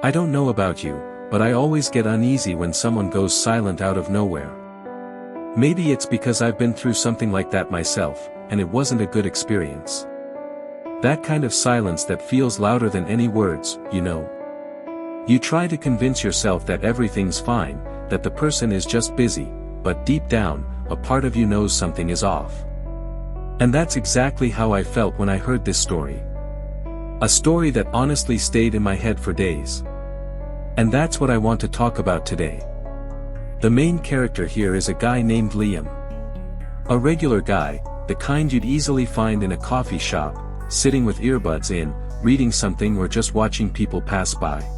I don't know about you, but I always get uneasy when someone goes silent out of nowhere. Maybe it's because I've been through something like that myself, and it wasn't a good experience. That kind of silence that feels louder than any words, you know. You try to convince yourself that everything's fine, that the person is just busy, but deep down, a part of you knows something is off. And that's exactly how I felt when I heard this story. A story that honestly stayed in my head for days. And that's what I want to talk about today. The main character here is a guy named Liam. A regular guy, the kind you'd easily find in a coffee shop, sitting with earbuds in, reading something or just watching people pass by.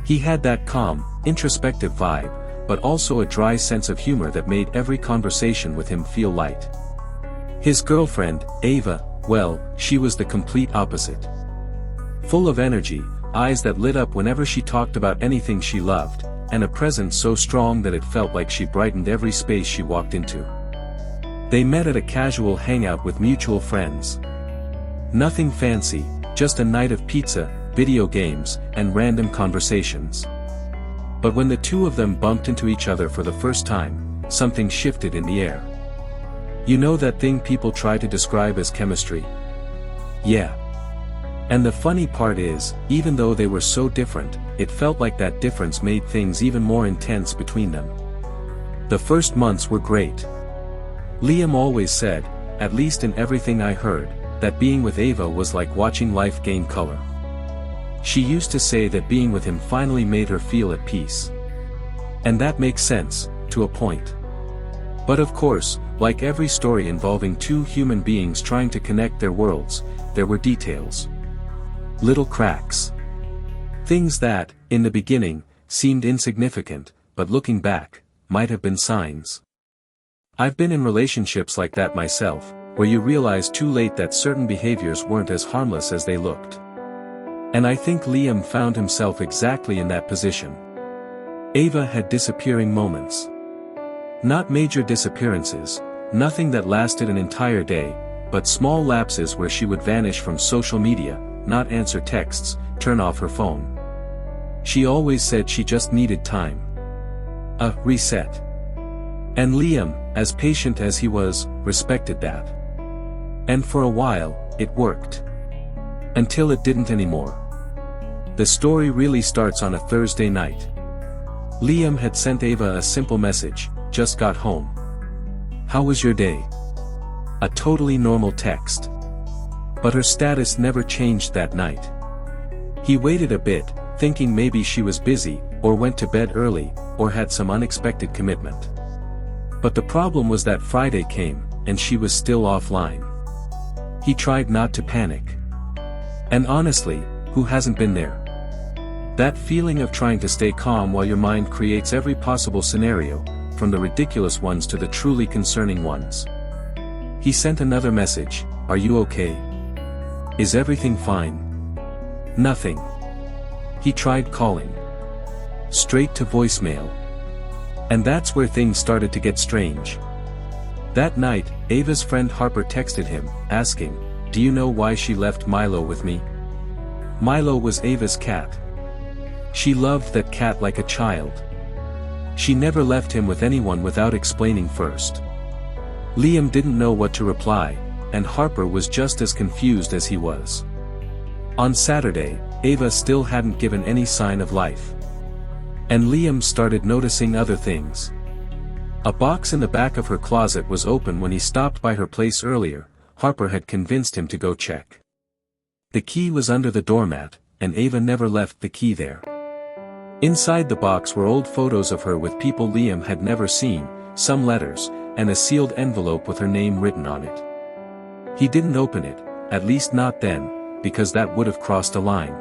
He had that calm, introspective vibe, but also a dry sense of humor that made every conversation with him feel light. His girlfriend, Ava, well, she was the complete opposite. Full of energy, eyes that lit up whenever she talked about anything she loved, and a presence so strong that it felt like she brightened every space she walked into. They met at a casual hangout with mutual friends. Nothing fancy, just a night of pizza, video games, and random conversations. But when the two of them bumped into each other for the first time, something shifted in the air. You know that thing people try to describe as chemistry? Yeah. And the funny part is, even though they were so different, it felt like that difference made things even more intense between them. The first months were great. Liam always said, at least in everything I heard, that being with Ava was like watching life gain color. She used to say that being with him finally made her feel at peace. And that makes sense, to a point. But of course, like every story involving two human beings trying to connect their worlds, there were details. Little cracks. Things that, in the beginning, seemed insignificant, but looking back, might have been signs. I've been in relationships like that myself, where you realize too late that certain behaviors weren't as harmless as they looked. And I think Liam found himself exactly in that position. Ava had disappearing moments. Not major disappearances, nothing that lasted an entire day, but small lapses where she would vanish from social media, not answer texts, turn off her phone. She always said she just needed time. A reset. And Liam, as patient as he was, respected that. And for a while, it worked. Until it didn't anymore. The story really starts on a Thursday night. Liam had sent Ava a simple message, just got home. How was your day? A totally normal text. But her status never changed that night. He waited a bit, thinking maybe she was busy, or went to bed early, or had some unexpected commitment. But the problem was that Friday came, and she was still offline. He tried not to panic. And honestly, who hasn't been there? That feeling of trying to stay calm while your mind creates every possible scenario, from the ridiculous ones to the truly concerning ones. He sent another message, are you okay? Is everything fine? Nothing. He tried calling. Straight to voicemail. And that's where things started to get strange. That night, Ava's friend Harper texted him, asking, do you know why she left Milo with me? Milo was Ava's cat. She loved that cat like a child. She never left him with anyone without explaining first. Liam didn't know what to reply, and Harper was just as confused as he was. On Saturday, Ava still hadn't given any sign of life. And Liam started noticing other things. A box in the back of her closet was open when he stopped by her place earlier. Harper had convinced him to go check. The key was under the doormat, and Ava never left the key there. Inside the box were old photos of her with people Liam had never seen, some letters, and a sealed envelope with her name written on it. He didn't open it, at least not then, because that would have crossed a line.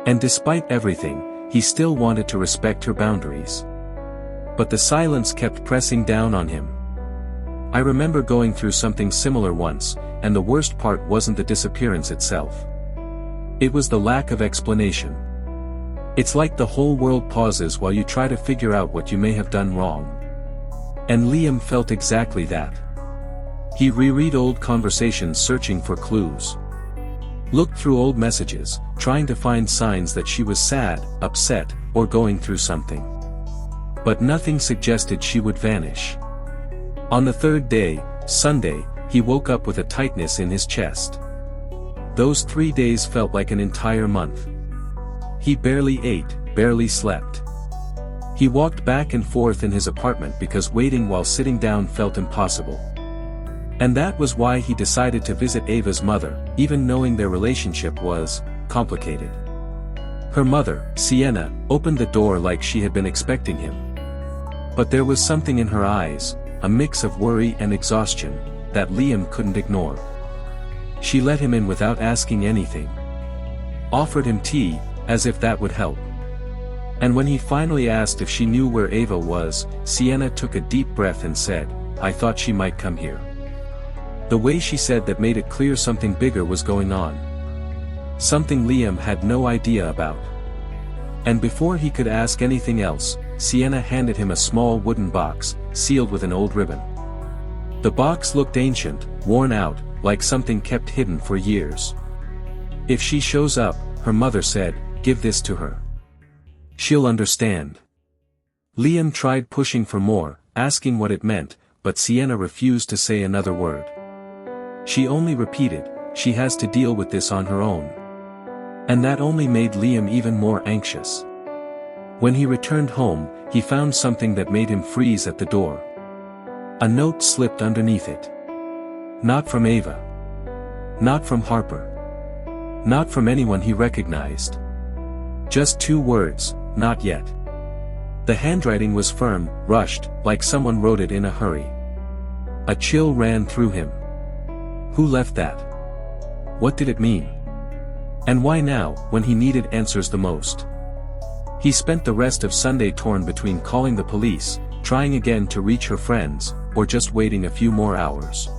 And despite everything, he still wanted to respect her boundaries. But the silence kept pressing down on him. I remember going through something similar once, and the worst part wasn't the disappearance itself. It was the lack of explanation. It's like the whole world pauses while you try to figure out what you may have done wrong. And Liam felt exactly that. He reread old conversations searching for clues. Looked through old messages, trying to find signs that she was sad, upset, or going through something. But nothing suggested she would vanish. On the third day, Sunday, he woke up with a tightness in his chest. Those 3 days felt like an entire month. He barely ate, barely slept. He walked back and forth in his apartment because waiting while sitting down felt impossible. And that was why he decided to visit Ava's mother, even knowing their relationship was complicated. Her mother, Sienna, opened the door like she had been expecting him. But there was something in her eyes, a mix of worry and exhaustion, that Liam couldn't ignore. She let him in without asking anything. Offered him tea, as if that would help. And when he finally asked if she knew where Ava was, Sienna took a deep breath and said, "I thought she might come here." The way she said that made it clear something bigger was going on. Something Liam had no idea about. And before he could ask anything else, Sienna handed him a small wooden box, sealed with an old ribbon. The box looked ancient, worn out, like something kept hidden for years. "If she shows up," her mother said, "give this to her. She'll understand." Liam tried pushing for more, asking what it meant, but Sienna refused to say another word. She only repeated, "She has to deal with this on her own." And that only made Liam even more anxious. When he returned home, he found something that made him freeze at the door. A note slipped underneath it. Not from Ava. Not from Harper. Not from anyone he recognized. Just 2 words, "Not yet." The handwriting was firm, rushed, like someone wrote it in a hurry. A chill ran through him. Who left that? What did it mean? And why now, when he needed answers the most? He spent the rest of Sunday torn between calling the police, trying again to reach her friends, or just waiting a few more hours.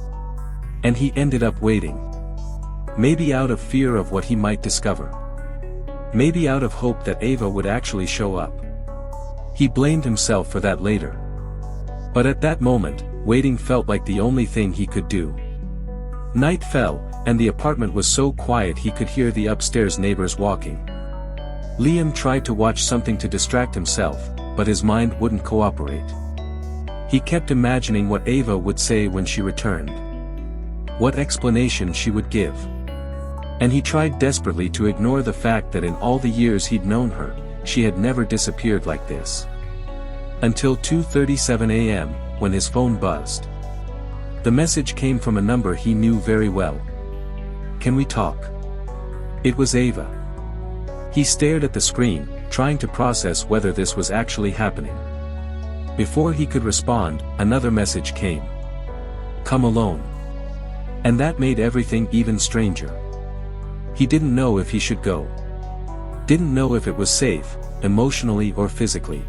And he ended up waiting. Maybe out of fear of what he might discover. Maybe out of hope that Ava would actually show up. He blamed himself for that later. But at that moment, waiting felt like the only thing he could do. Night fell, and the apartment was so quiet he could hear the upstairs neighbors walking. Liam tried to watch something to distract himself, but his mind wouldn't cooperate. He kept imagining what Ava would say when she returned. What explanation she would give. And he tried desperately to ignore the fact that in all the years he'd known her, she had never disappeared like this. Until 2:37 a.m., when his phone buzzed. The message came from a number he knew very well. "Can we talk?" It was Ava. He stared at the screen, trying to process whether this was actually happening. Before he could respond, another message came. "Come alone." And that made everything even stranger. He didn't know if he should go. Didn't know if it was safe, emotionally or physically.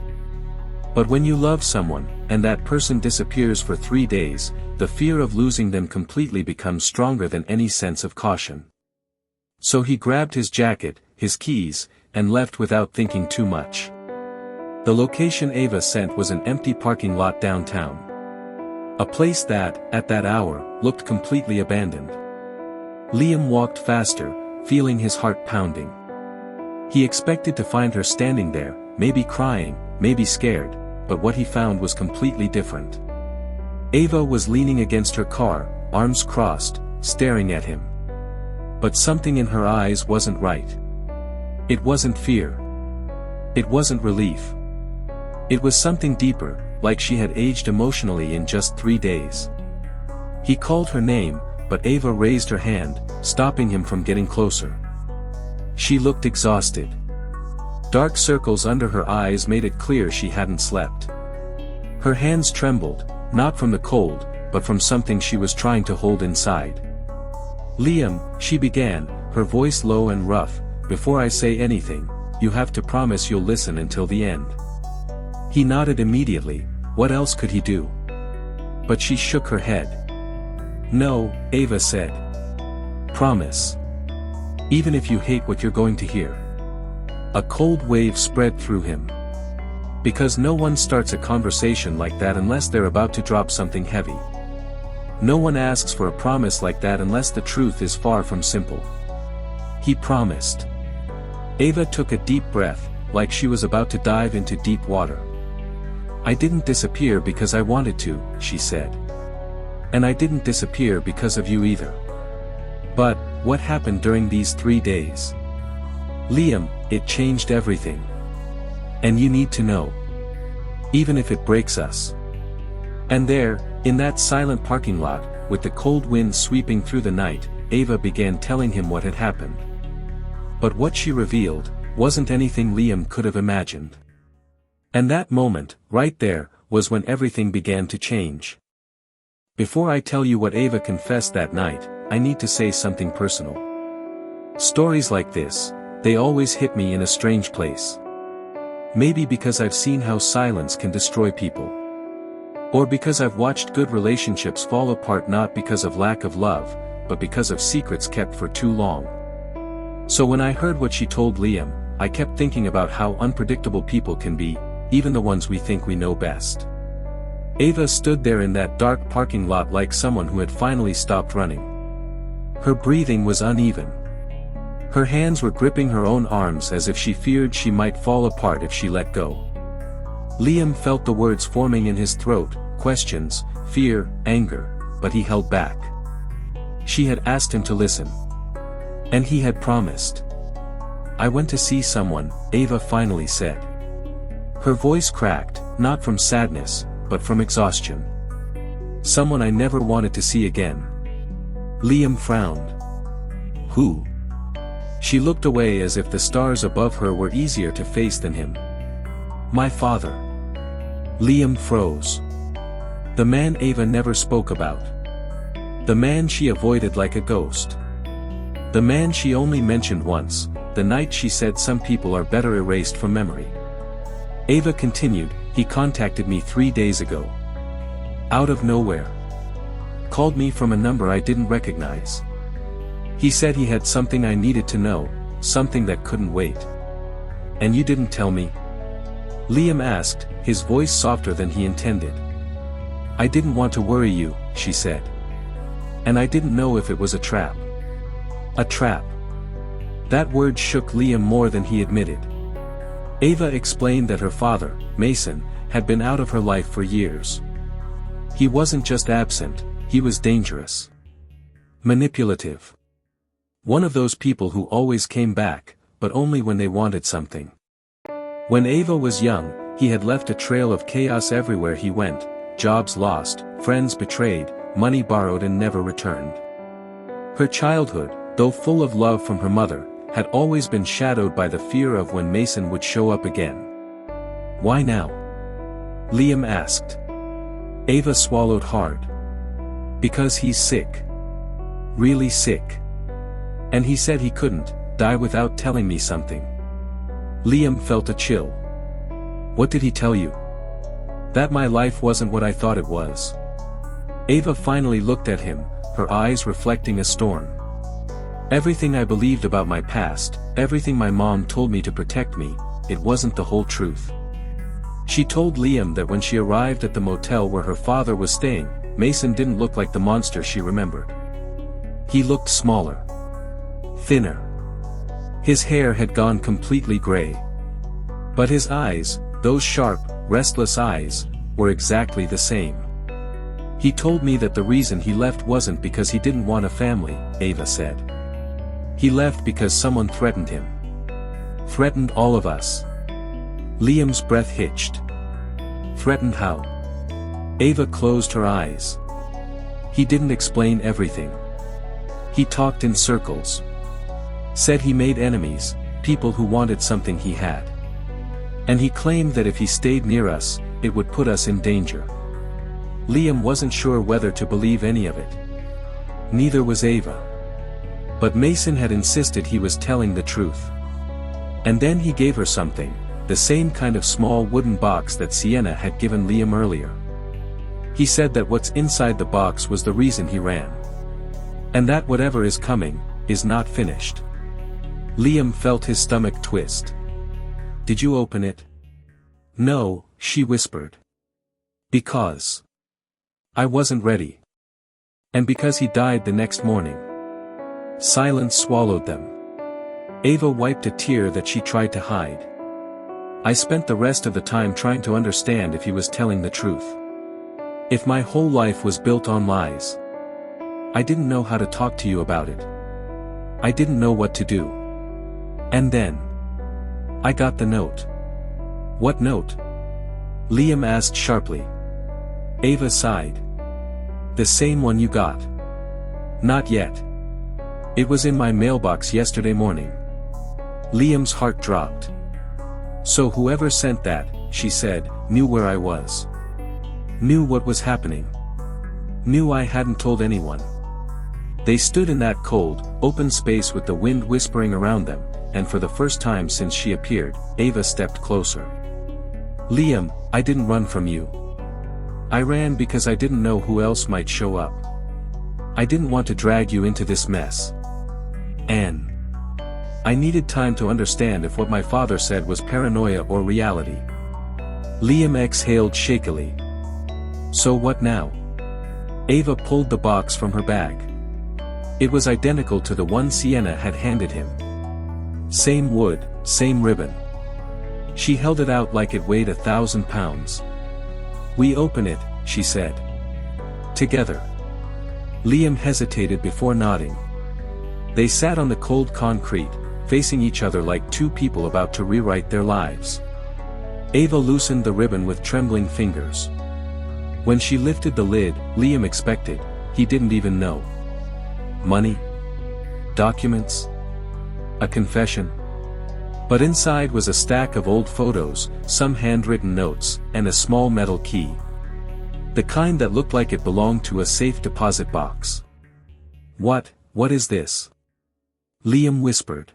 But when you love someone, and that person disappears for 3 days, the fear of losing them completely becomes stronger than any sense of caution. So he grabbed his jacket, his keys, and left without thinking too much. The location Ava sent was an empty parking lot downtown. A place that, at that hour, looked completely abandoned. Liam walked faster, feeling his heart pounding. He expected to find her standing there, maybe crying, maybe scared, but what he found was completely different. Ava was leaning against her car, arms crossed, staring at him. But something in her eyes wasn't right. It wasn't fear. It wasn't relief. It was something deeper, like she had aged emotionally in just 3 days. He called her name, but Ava raised her hand, stopping him from getting closer. She looked exhausted. Dark circles under her eyes made it clear she hadn't slept. Her hands trembled, not from the cold, but from something she was trying to hold inside. "Liam," she began, her voice low and rough, "before I say anything, you have to promise you'll listen until the end." He nodded immediately. What else could he do? But she shook her head. "No," Ava said. "Promise. Even if you hate what you're going to hear." A cold wave spread through him. Because no one starts a conversation like that unless they're about to drop something heavy. No one asks for a promise like that unless the truth is far from simple. He promised. Ava took a deep breath, like she was about to dive into deep water. I didn't disappear because I wanted to, she said. And I didn't disappear because of you either. But, what happened during these 3 days? Liam, it changed everything. And you need to know. Even if it breaks us. And there, in that silent parking lot, with the cold wind sweeping through the night, Ava began telling him what had happened. But what she revealed, wasn't anything Liam could have imagined. And that moment, right there, was when everything began to change. Before I tell you what Ava confessed that night, I need to say something personal. Stories like this, they always hit me in a strange place. Maybe because I've seen how silence can destroy people. Or because I've watched good relationships fall apart not because of lack of love, but because of secrets kept for too long. So when I heard what she told Liam, I kept thinking about how unpredictable people can be, even the ones we think we know best. Ava stood there in that dark parking lot like someone who had finally stopped running. Her breathing was uneven. Her hands were gripping her own arms as if she feared she might fall apart if she let go. Liam felt the words forming in his throat, questions, fear, anger, but he held back. She had asked him to listen. And he had promised. I went to see someone, Ava finally said. Her voice cracked, not from sadness, but from exhaustion. Someone I never wanted to see again. Liam frowned. Who? She looked away as if the stars above her were easier to face than him. My father. Liam froze. The man Ava never spoke about. The man she avoided like a ghost. The man she only mentioned once, the night she said some people are better erased from memory. Ava continued, he contacted me 3 days ago. Out of nowhere. Called me from a number I didn't recognize. He said he had something I needed to know, something that couldn't wait. And you didn't tell me? Liam asked, his voice softer than he intended. I didn't want to worry you, she said. And I didn't know if it was a trap. A trap. That word shook Liam more than he admitted. Ava explained that her father, Mason, had been out of her life for years. He wasn't just absent, he was dangerous. Manipulative. One of those people who always came back, but only when they wanted something. When Ava was young, he had left a trail of chaos everywhere he went, jobs lost, friends betrayed, money borrowed and never returned. Her childhood, though full of love from her mother, had always been shadowed by the fear of when Mason would show up again. Why now? Liam asked. Ava swallowed hard. Because he's sick. Really sick. And he said he couldn't die without telling me something. Liam felt a chill. What did he tell you? That my life wasn't what I thought it was. Ava finally looked at him, her eyes reflecting a storm. Everything I believed about my past, everything my mom told me to protect me, it wasn't the whole truth. She told Liam that when she arrived at the motel where her father was staying, Mason didn't look like the monster she remembered. He looked smaller. Thinner. His hair had gone completely gray. But his eyes, those sharp, restless eyes, were exactly the same. He told me that the reason he left wasn't because he didn't want a family, Ava said. He left because someone threatened him. Threatened all of us. Liam's breath hitched. Threatened how? Ava closed her eyes. He didn't explain everything. He talked in circles. Said he made enemies, people who wanted something he had. And he claimed that if he stayed near us, it would put us in danger. Liam wasn't sure whether to believe any of it. Neither was Ava. But Mason had insisted he was telling the truth. And then he gave her something, the same kind of small wooden box that Sienna had given Liam earlier. He said that what's inside the box was the reason he ran. And that whatever is coming, is not finished. Liam felt his stomach twist. Did you open it? No, she whispered. Because I wasn't ready. And because he died the next morning. Silence swallowed them. Ava wiped a tear that she tried to hide. I spent the rest of the time trying to understand if he was telling the truth. If my whole life was built on lies. I didn't know how to talk to you about it. I didn't know what to do. And then I got the note. What note? Liam asked sharply. Ava sighed. The same one you got. Not yet. It was in my mailbox yesterday morning. Liam's heart dropped. So whoever sent that, she said, knew where I was. Knew what was happening. Knew I hadn't told anyone. They stood in that cold, open space with the wind whispering around them, and for the first time since she appeared, Ava stepped closer. Liam, I didn't run from you. I ran because I didn't know who else might show up. I didn't want to drag you into this mess. Anne. I needed time to understand if what my father said was paranoia or reality. Liam exhaled shakily. So what now? Ava pulled the box from her bag. It was identical to the one Sienna had handed him. Same wood, same ribbon. She held it out like it weighed 1,000 pounds. We open it, she said. Together. Liam hesitated before nodding. They sat on the cold concrete, facing each other like two people about to rewrite their lives. Ava loosened the ribbon with trembling fingers. When she lifted the lid, Liam expected, he didn't even know. Money? Documents? A confession? But inside was a stack of old photos, some handwritten notes, and a small metal key. The kind that looked like it belonged to a safe deposit box. What is this? Liam whispered.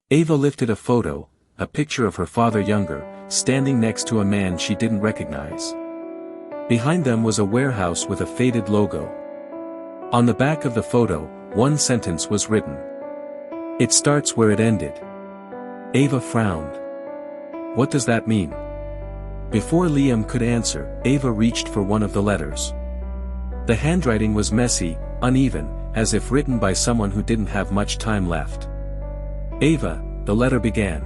Ava lifted a photo, a picture of her father younger, standing next to a man she didn't recognize. Behind them was a warehouse with a faded logo. On the back of the photo, one sentence was written. It starts where it ended. Ava frowned. What does that mean? Before Liam could answer, Ava reached for one of the letters. The handwriting was messy, uneven, as if written by someone who didn't have much time left. Ava, the letter began.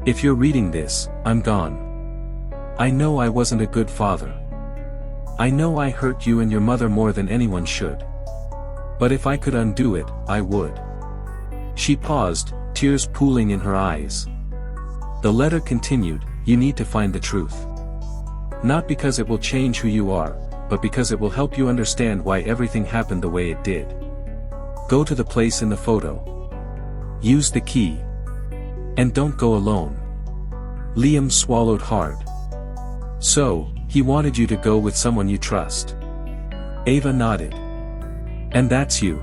If you're reading this, I'm gone. I know I wasn't a good father. I know I hurt you and your mother more than anyone should. But if I could undo it, I would. She paused, tears pooling in her eyes. The letter continued, you need to find the truth. Not because it will change who you are, but because it will help you understand why everything happened the way it did. Go to the place in the photo. Use the key. And don't go alone. Liam swallowed hard. So, he wanted you to go with someone you trust. Ava nodded. And that's you.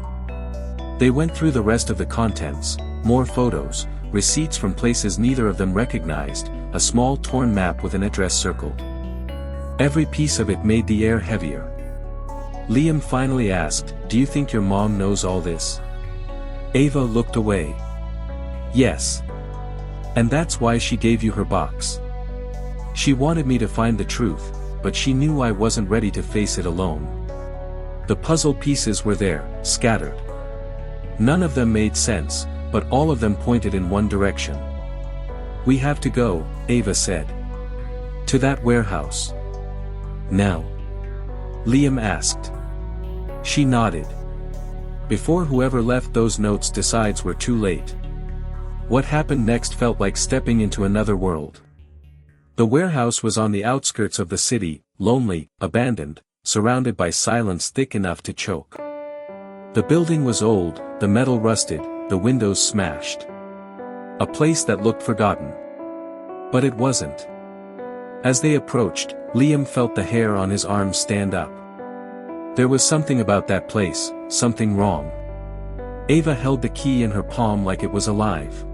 They went through the rest of the contents, more photos, receipts from places neither of them recognized, a small torn map with an address circled. Every piece of it made the air heavier. Liam finally asked, do you think your mom knows all this? Ava looked away. Yes. And that's why she gave you her box. She wanted me to find the truth, but she knew I wasn't ready to face it alone. The puzzle pieces were there, scattered. None of them made sense, but all of them pointed in one direction. We have to go, Ava said. To that warehouse. Now? Liam asked. She nodded. Before whoever left those notes decides we're too late. What happened next felt like stepping into another world. The warehouse was on the outskirts of the city, lonely, abandoned, surrounded by silence thick enough to choke. The building was old, the metal rusted, the windows smashed. A place that looked forgotten. But it wasn't. As they approached, Liam felt the hair on his arms stand up. There was something about that place, something wrong. Ava held the key in her palm like it was alive.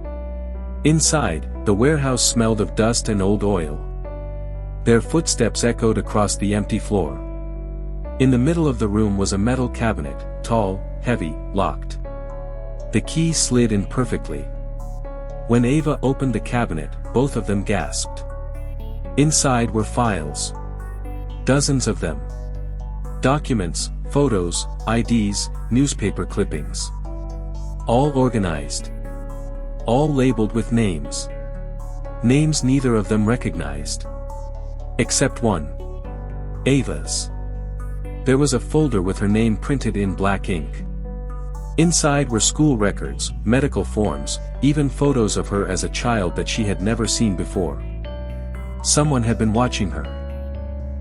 Inside, the warehouse smelled of dust and old oil. Their footsteps echoed across the empty floor. In the middle of the room was a metal cabinet, tall, heavy, locked. The key slid in perfectly. When Ava opened the cabinet, both of them gasped. Inside were files. Dozens of them. Documents, photos, IDs, newspaper clippings. All organized. all labeled with names. Names neither of them recognized. Except one. Ava's. There was a folder with her name printed in black ink. Inside were school records, medical forms, even photos of her as a child that she had never seen before. Someone had been watching her.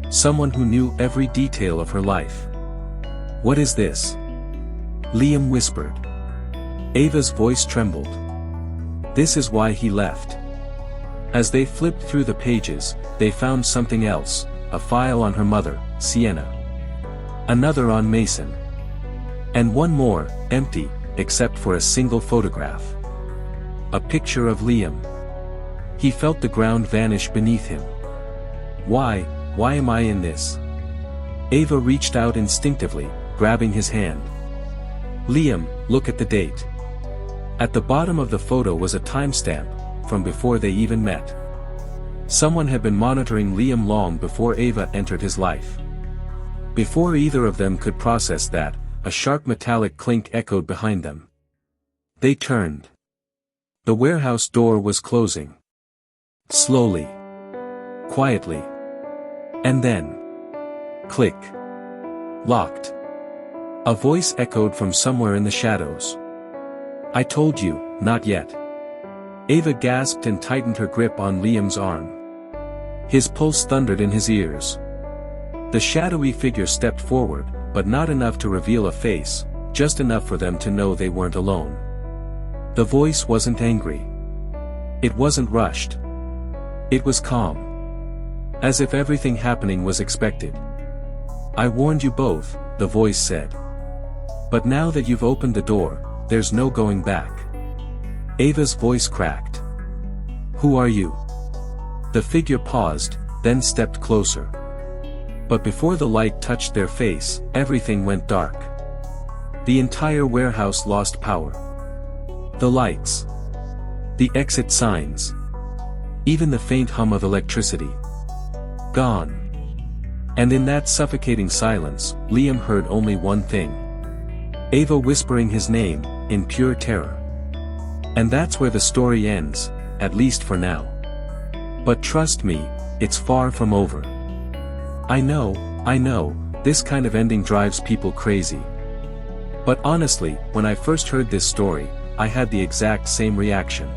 Someone who knew every detail of her life. "What is this?" Liam whispered. Ava's voice trembled. "This is why he left." As they flipped through the pages, they found something else, a file on her mother, Sienna. Another on Mason. And one more, empty, except for a single photograph. A picture of Liam. He felt the ground vanish beneath him. Why am I in this? Ava reached out instinctively, grabbing his hand. "Liam, look at the date." At the bottom of the photo was a timestamp, from before they even met. Someone had been monitoring Liam long before Ava entered his life. Before either of them could process that, a sharp metallic clink echoed behind them. They turned. The warehouse door was closing. Slowly. Quietly. And then. Click. Locked. A voice echoed from somewhere in the shadows. "I told you, not yet." Ava gasped and tightened her grip on Liam's arm. His pulse thundered in his ears. The shadowy figure stepped forward, but not enough to reveal a face, just enough for them to know they weren't alone. The voice wasn't angry. It wasn't rushed. It was calm. As if everything happening was expected. "I warned you both," the voice said. "But now that you've opened the door, there's no going back." Ava's voice cracked. "Who are you?" The figure paused, then stepped closer. But before the light touched their face, everything went dark. The entire warehouse lost power. The lights. The exit signs. Even the faint hum of electricity. Gone. And in that suffocating silence, Liam heard only one thing. Ava whispering his name, in pure terror. And that's where the story ends, at least for now. But trust me, it's far from over. I know, this kind of ending drives people crazy. But honestly, when I first heard this story, I had the exact same reaction.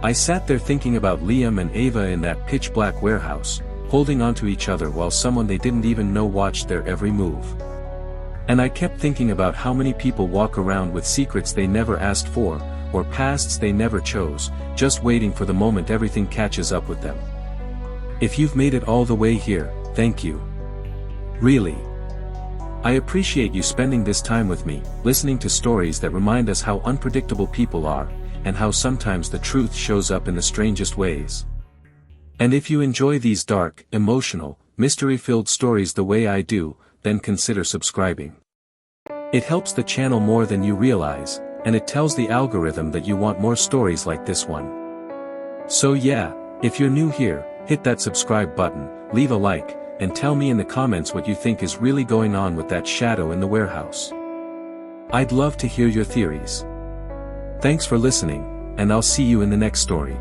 I sat there thinking about Liam and Ava in that pitch-black warehouse, holding onto each other while someone they didn't even know watched their every move. And I kept thinking about how many people walk around with secrets they never asked for, or pasts they never chose, just waiting for the moment everything catches up with them. If you've made it all the way here, thank you. Really. I appreciate you spending this time with me, listening to stories that remind us how unpredictable people are, and how sometimes the truth shows up in the strangest ways. And if you enjoy these dark, emotional, mystery-filled stories the way I do, then consider subscribing. It helps the channel more than you realize, and it tells the algorithm that you want more stories like this one. So yeah, if you're new here, hit that subscribe button, leave a like, and tell me in the comments what you think is really going on with that shadow in the warehouse. I'd love to hear your theories. Thanks for listening, and I'll see you in the next story.